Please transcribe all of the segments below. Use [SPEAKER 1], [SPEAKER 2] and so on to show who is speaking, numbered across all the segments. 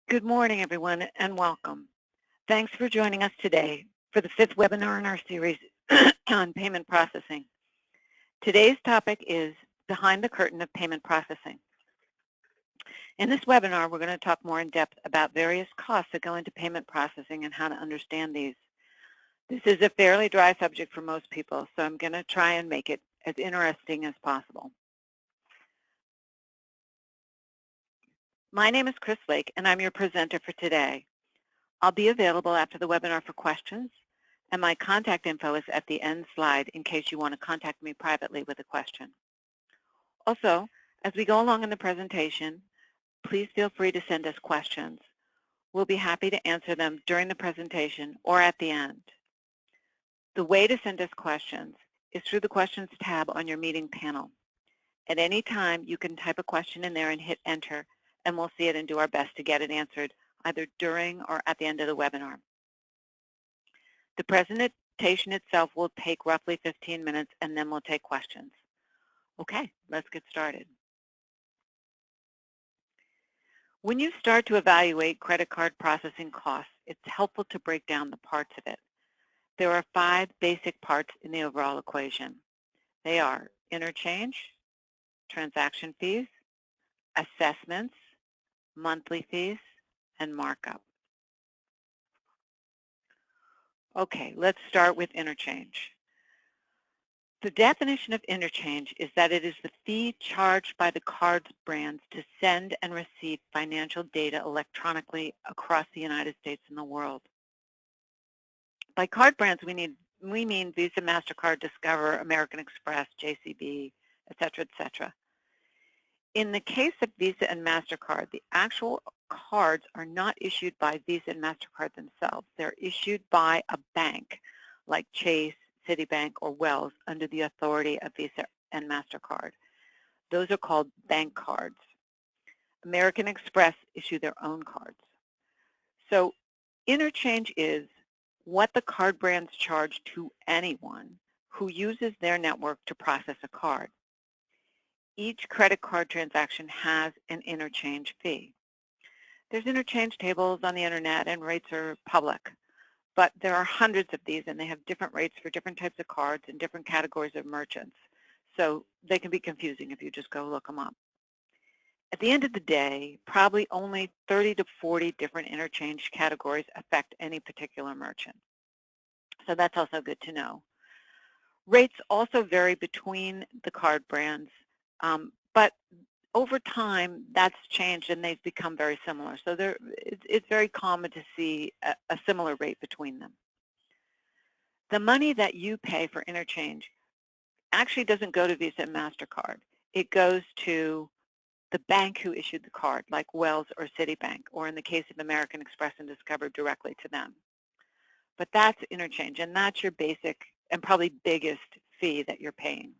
[SPEAKER 1] Good morning, everyone, and welcome. Thanks for joining us today for the fifth webinar in our series on payment processing. Today's topic is Behind the Curtain of Payment Processing. In this webinar, we're going to talk more in depth about various costs that go into payment processing and how to understand these. This is a fairly dry subject for most people, so I'm going to try and make it as interesting as possible. My name is Chris Lake, and I'm your presenter for today. I'll be available after the webinar for questions, and my contact info is at the end slide in case you want to contact me privately with a question. Also, as we go along in the presentation, please feel free to send us questions. We'll be happy to answer them during the presentation or at the end. The way to send us questions is through the Questions tab on your meeting panel. At any time, you can type a question in there and hit Enter, and we'll see it and do our best to get it answered either during or at the end of the webinar. The presentation itself will take roughly 15 minutes, and then we'll take questions. Okay, let's get started. When you start to evaluate credit card processing costs, it's helpful to break down the parts of it. There are 5 basic parts in the overall equation. They are interchange, transaction fees, assessments, monthly fees, and markup. Okay, let's start with interchange. The definition of interchange is that it is the fee charged by the card brands to send and receive financial data electronically across the United States and the world. By card brands, we mean Visa, MasterCard, Discover, American Express, JCB, etc., etc. In the case of Visa and MasterCard, the actual cards are not issued by Visa and MasterCard themselves. They're issued by a bank like Chase, Citibank, or Wells under the authority of Visa and MasterCard. Those are called bank cards. American Express issue their own cards. So interchange is what the card brands charge to anyone who uses their network to process a card. Each credit card transaction has an interchange fee. There's interchange tables on the internet and rates are public, but there are hundreds of these and they have different rates for different types of cards and different categories of merchants. So they can be confusing if you just go look them up. At the end of the day, probably only 30 to 40 different interchange categories affect any particular merchant. So that's also good to know. Rates also vary between the card brands, but over time, that's changed and they've become very similar. So it's very common to see a similar rate between them. The money that you pay for interchange actually doesn't go to Visa and MasterCard. It goes to the bank who issued the card, like Wells or Citibank, or in the case of American Express and Discover, directly to them. But that's interchange, and that's your basic and probably biggest fee that you're paying.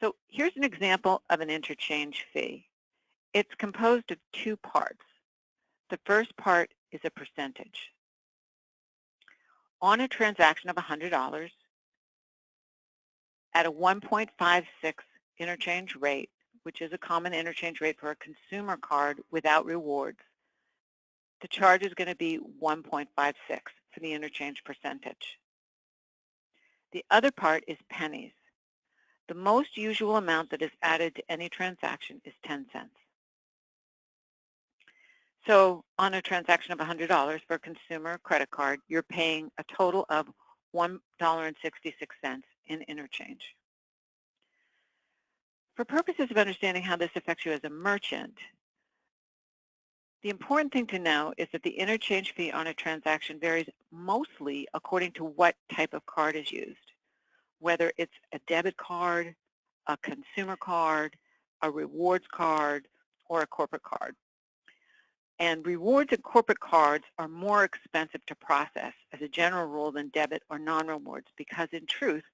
[SPEAKER 1] So here's an example of an interchange fee. It's composed of 2 parts. The first part is a percentage. On a transaction of $100, at a 1.56 interchange rate, which is a common interchange rate for a consumer card without rewards, the charge is going to be 1.56 for the interchange percentage. The other part is pennies. The most usual amount that is added to any transaction is 10 cents. So on a transaction of $100 for a consumer credit card, you're paying a total of $1.66 in interchange. For purposes of understanding how this affects you as a merchant, the important thing to know is that the interchange fee on a transaction varies mostly according to what type of card is used, whether it's a debit card, a consumer card, a rewards card, or a corporate card. And rewards and corporate cards are more expensive to process as a general rule than debit or non-rewards because in truth,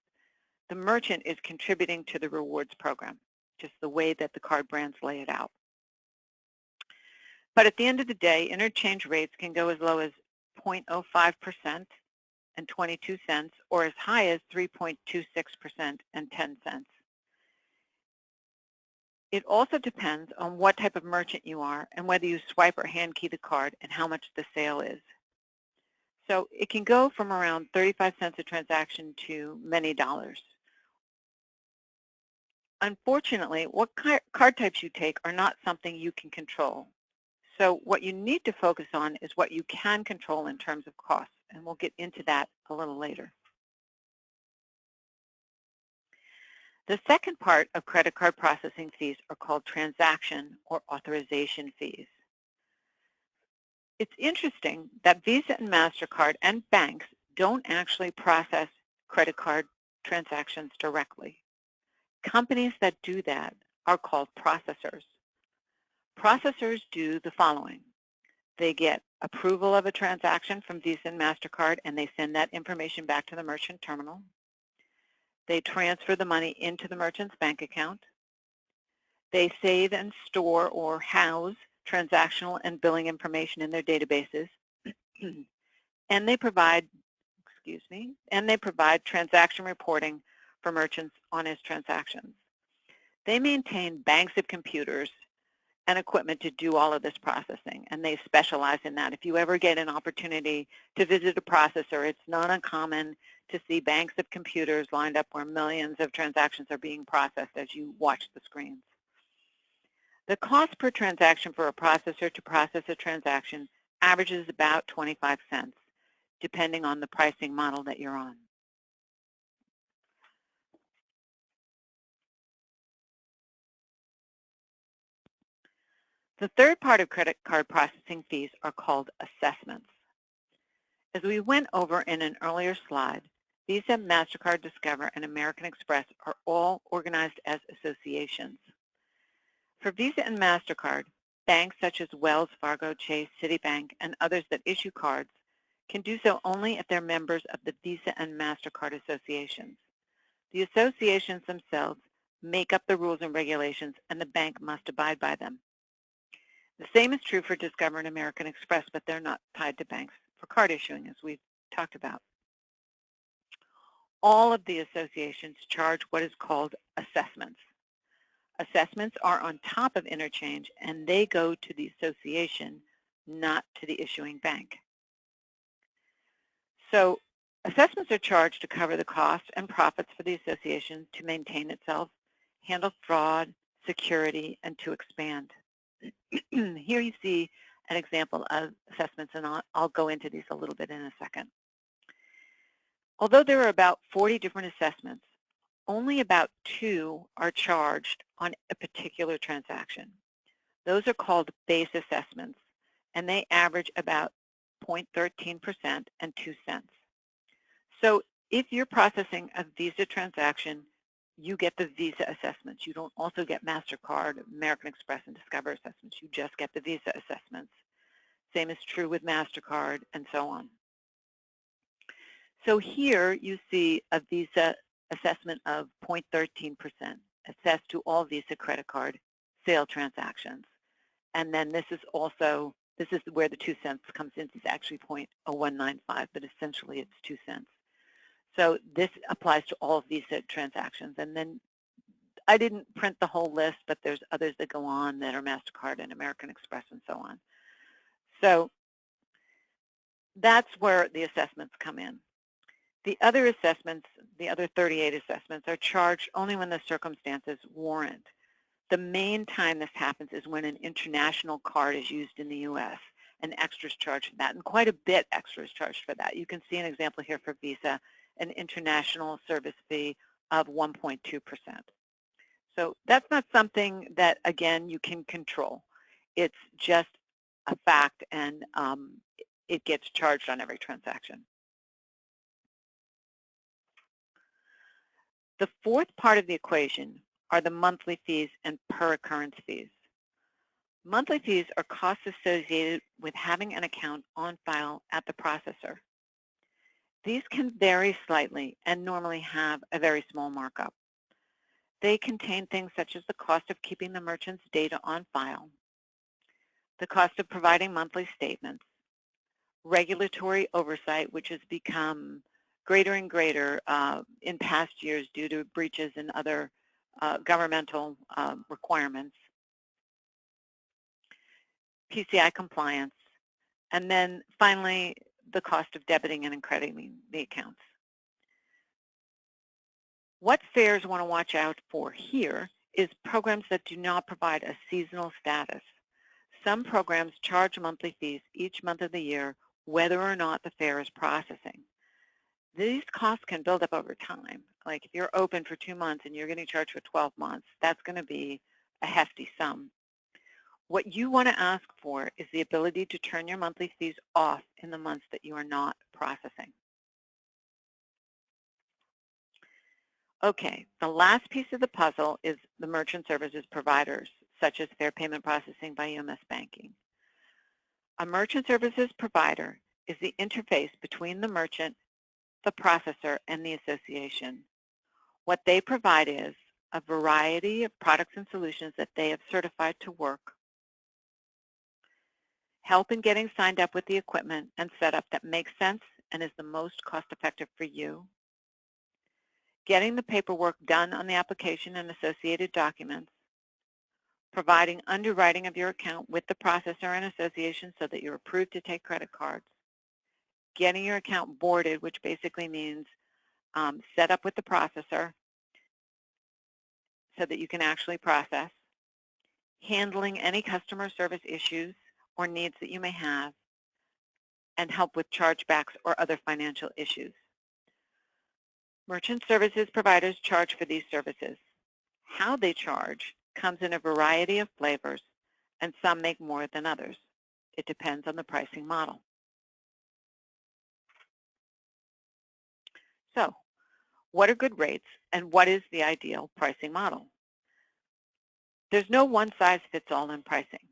[SPEAKER 1] the merchant is contributing to the rewards program, just the way that the card brands lay it out. But at the end of the day, interchange rates can go as low as 0.05% and 22 cents or as high as 3.26% and 10 cents. It also depends on what type of merchant you are and whether you swipe or hand key the card and how much the sale is. So it can go from around 35 cents a transaction to many dollars. Unfortunately, what card types you take are not something you can control. So what you need to focus on is what you can control in terms of costs, and we'll get into that a little later. The second part of credit card processing fees are called transaction or authorization fees. It's interesting that Visa and MasterCard and banks don't actually process credit card transactions directly. Companies that do that are called processors. Processors do the following. They get approval of a transaction from Visa and MasterCard, and they send that information back to the merchant terminal. They transfer the money into the merchant's bank account. They save and store or house transactional and billing information in their databases. And they provide, transaction reporting for merchants on his transactions. They maintain banks of computers and equipment to do all of this processing, and they specialize in that. If you ever get an opportunity to visit a processor, it's not uncommon to see banks of computers lined up where millions of transactions are being processed as you watch the screens. The cost per transaction for a processor to process a transaction averages about 25 cents, depending on the pricing model that you're on. The third part of credit card processing fees are called assessments. As we went over in an earlier slide, Visa, MasterCard, Discover, and American Express are all organized as associations. For Visa and MasterCard, banks such as Wells Fargo, Chase, Citibank, and others that issue cards can do so only if they're members of the Visa and MasterCard associations. The associations themselves make up the rules and regulations, and the bank must abide by them. The same is true for Discover and American Express, but they're not tied to banks for card issuing, as we've talked about. All of the associations charge what is called assessments. Assessments are on top of interchange, and they go to the association, not to the issuing bank. So assessments are charged to cover the costs and profits for the association to maintain itself, handle fraud, security, and to expand. Here you see an example of assessments, and I'll go into these a little bit in a second. Although there are about 40 different assessments, only about 2 are charged on a particular transaction. Those are called base assessments, and they average about 0.13% and 2 cents. So if you're processing a Visa transaction, you get the Visa assessments. You don't also get MasterCard, American Express, and Discover assessments. You just get the Visa assessments. Same is true with MasterCard, and so on. So here you see a Visa assessment of 0.13% assessed to all Visa credit card sale transactions. And then this is where the 2 cents comes in. It's actually 0.0195, but essentially it's 2 cents. So this applies to all Visa transactions. And then I didn't print the whole list, but there's others that go on that are MasterCard and American Express and so on. So that's where the assessments come in. The other assessments, the other 38 assessments, are charged only when the circumstances warrant. The main time this happens is when an international card is used in the U.S. and extra is charged for that, and quite a bit extra is charged for that. You can see an example here for Visa, an international service fee of 1.2%. So that's not something that, again, you can control. It's just a fact, and it gets charged on every transaction. The fourth part of the equation are the monthly fees and per occurrence fees. Monthly fees are costs associated with having an account on file at the processor. These can vary slightly and normally have a very small markup. They contain things such as the cost of keeping the merchant's data on file, the cost of providing monthly statements, regulatory oversight, which has become greater and greater in past years due to breaches and other governmental requirements, PCI compliance, and then finally the cost of debiting and crediting the accounts. What fairs want to watch out for here is programs that do not provide a seasonal status. Some programs charge monthly fees each month of the year, whether or not the fair is processing. These costs can build up over time. Like if you're open for 2 months and you're getting charged for 12 months, that's going to be a hefty sum. What you want to ask for is the ability to turn your monthly fees off in the months that you are not processing. Okay, the last piece of the puzzle is the merchant services providers, such as fair payment processing by UMS Banking. A merchant services provider is the interface between the merchant, the processor, and the association. What they provide is a variety of products and solutions that they have certified to work, help in getting signed up with the equipment and setup that makes sense and is the most cost-effective for you, getting the paperwork done on the application and associated documents, providing underwriting of your account with the processor and association so that you're approved to take credit cards, getting your account boarded, which basically means set up with the processor so that you can actually process, handling any customer service issues or needs that you may have, and help with chargebacks or other financial issues. Merchant services providers charge for these services. How they charge comes in a variety of flavors, and some make more than others. It depends on the pricing model. So, what are good rates and what is the ideal pricing model? There's no one-size-fits-all in pricing.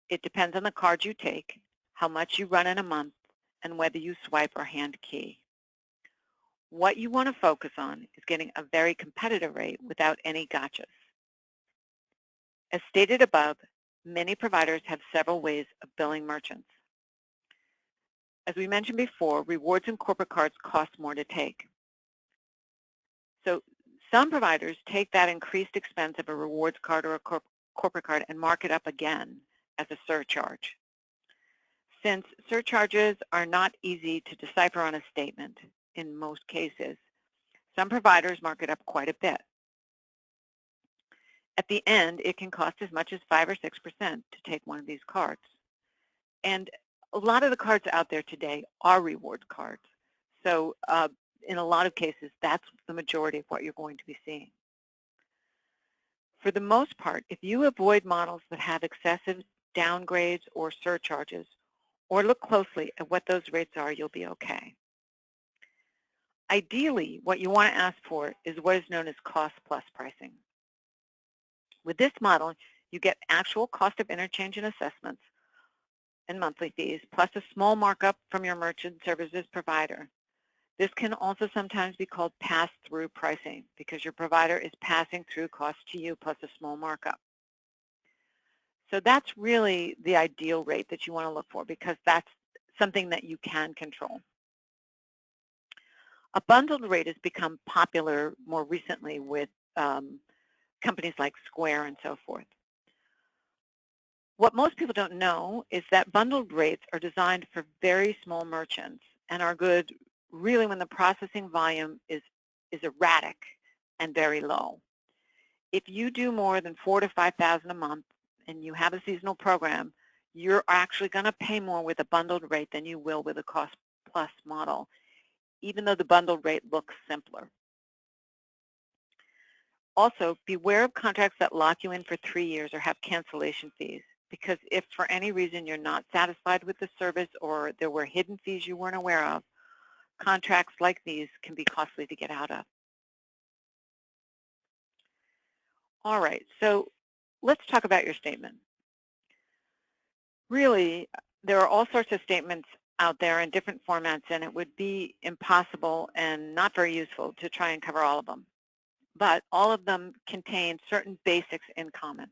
[SPEAKER 1] It depends on the card you take, how much you run in a month, and whether you swipe or hand key. What you want to focus on is getting a very competitive rate without any gotchas. As stated above, many providers have several ways of billing merchants. As we mentioned before, rewards and corporate cards cost more to take. So some providers take that increased expense of a rewards card or a corporate card and mark it up again as a surcharge. Since surcharges are not easy to decipher on a statement in most cases, some providers mark it up quite a bit. At the end, it can cost as much as 5 or 6% to take one of these cards. And a lot of the cards out there today are reward cards. So in a lot of cases, that's the majority of what you're going to be seeing. For the most part, if you avoid models that have excessive downgrades or surcharges, or look closely at what those rates are, you'll be okay. Ideally, what you want to ask for is what is known as cost-plus pricing. With this model, you get actual cost of interchange and assessments and monthly fees, plus a small markup from your merchant services provider. This can also sometimes be called pass-through pricing because your provider is passing through costs to you plus a small markup. So that's really the ideal rate that you want to look for because that's something that you can control. A bundled rate has become popular more recently with companies like Square and so forth. What most people don't know is that bundled rates are designed for very small merchants and are good really when the processing volume is erratic and very low. If you do more than 4,000 to 5,000 a month and you have a seasonal program, you're actually going to pay more with a bundled rate than you will with a cost-plus model, even though the bundled rate looks simpler. Also, beware of contracts that lock you in for 3 years or have cancellation fees, because if for any reason you're not satisfied with the service or there were hidden fees you weren't aware of, contracts like these can be costly to get out of. All right, so let's talk about your statement. Really, there are all sorts of statements out there in different formats, and it would be impossible and not very useful to try and cover all of them. But all of them contain certain basics in common.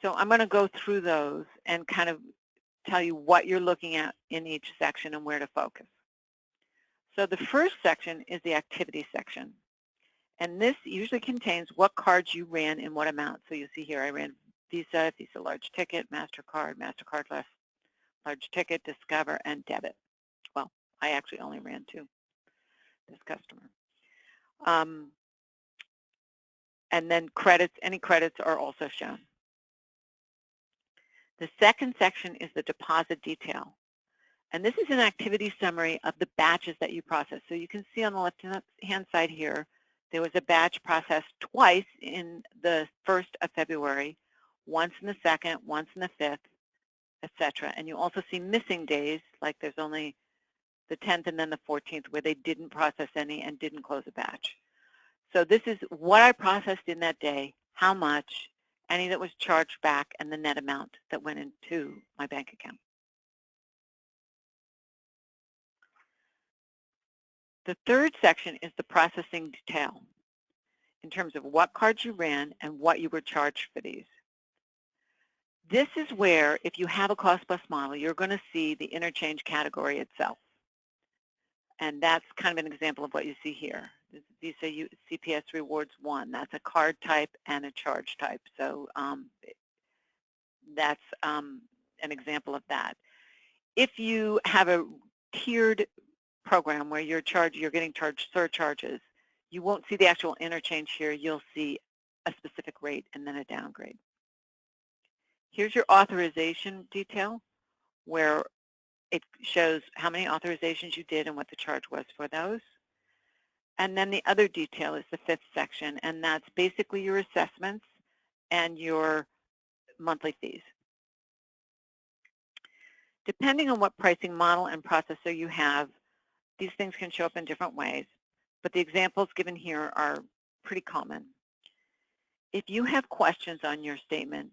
[SPEAKER 1] So I'm going to go through those and kind of tell you what you're looking at in each section and where to focus. So the first section is the activity section. And this usually contains what cards you ran in what amount. So you'll see here I ran Visa, Visa large ticket, MasterCard, MasterCard less large ticket, Discover, and debit. Well, I actually only ran 2, this customer. And then credits, any credits are also shown. The second section is the deposit detail. And this is an activity summary of the batches that you process. So you can see on the left-hand side here, there was a batch processed twice in the 1st of February, once in the 2nd, once in the 5th, etc. And you also see missing days, like there's only the 10th and then the 14th where they didn't process any and didn't close a batch. So this is what I processed in that day, how much, any that was charged back, and the net amount that went into my bank account. The third section is the processing detail in terms of what cards you ran and what you were charged for these. This is where, if you have a cost-plus model, you're going to see the interchange category itself. And that's kind of an example of what you see here. Visa CPS Rewards 1, that's a card type and a charge type. So that's an example of that. If you have a tiered program where you're getting charged surcharges, you won't see the actual interchange here. You'll see a specific rate and then a downgrade. Here's your authorization detail, where it shows how many authorizations you did and what the charge was for those. And then the other detail is the 5th section, and that's basically your assessments and your monthly fees. Depending on what pricing model and processor you have, these things can show up in different ways, but the examples given here are pretty common. If you have questions on your statement,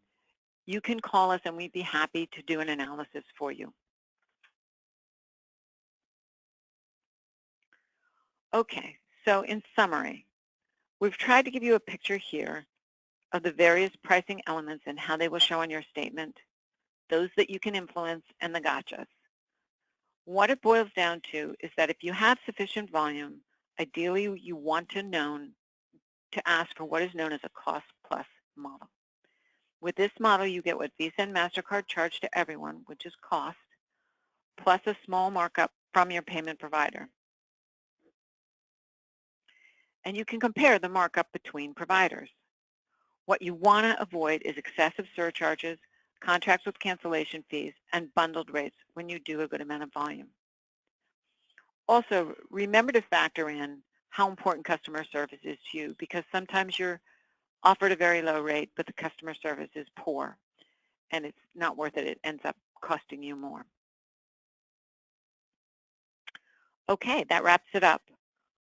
[SPEAKER 1] you can call us and we'd be happy to do an analysis for you. Okay, so in summary, we've tried to give you a picture here of the various pricing elements and how they will show on your statement, those that you can influence, and the gotchas. What it boils down to is that if you have sufficient volume, ideally you want to ask for what is known as a cost-plus model. With this model, you get what Visa and MasterCard charge to everyone, which is cost, plus a small markup from your payment provider. And you can compare the markup between providers. What you want to avoid is excessive surcharges, contracts with cancellation fees, and bundled rates when you do a good amount of volume. Also, remember to factor in how important customer service is to you, because sometimes you're offered a very low rate, but the customer service is poor, and it's not worth it. It ends up costing you more. Okay, that wraps it up.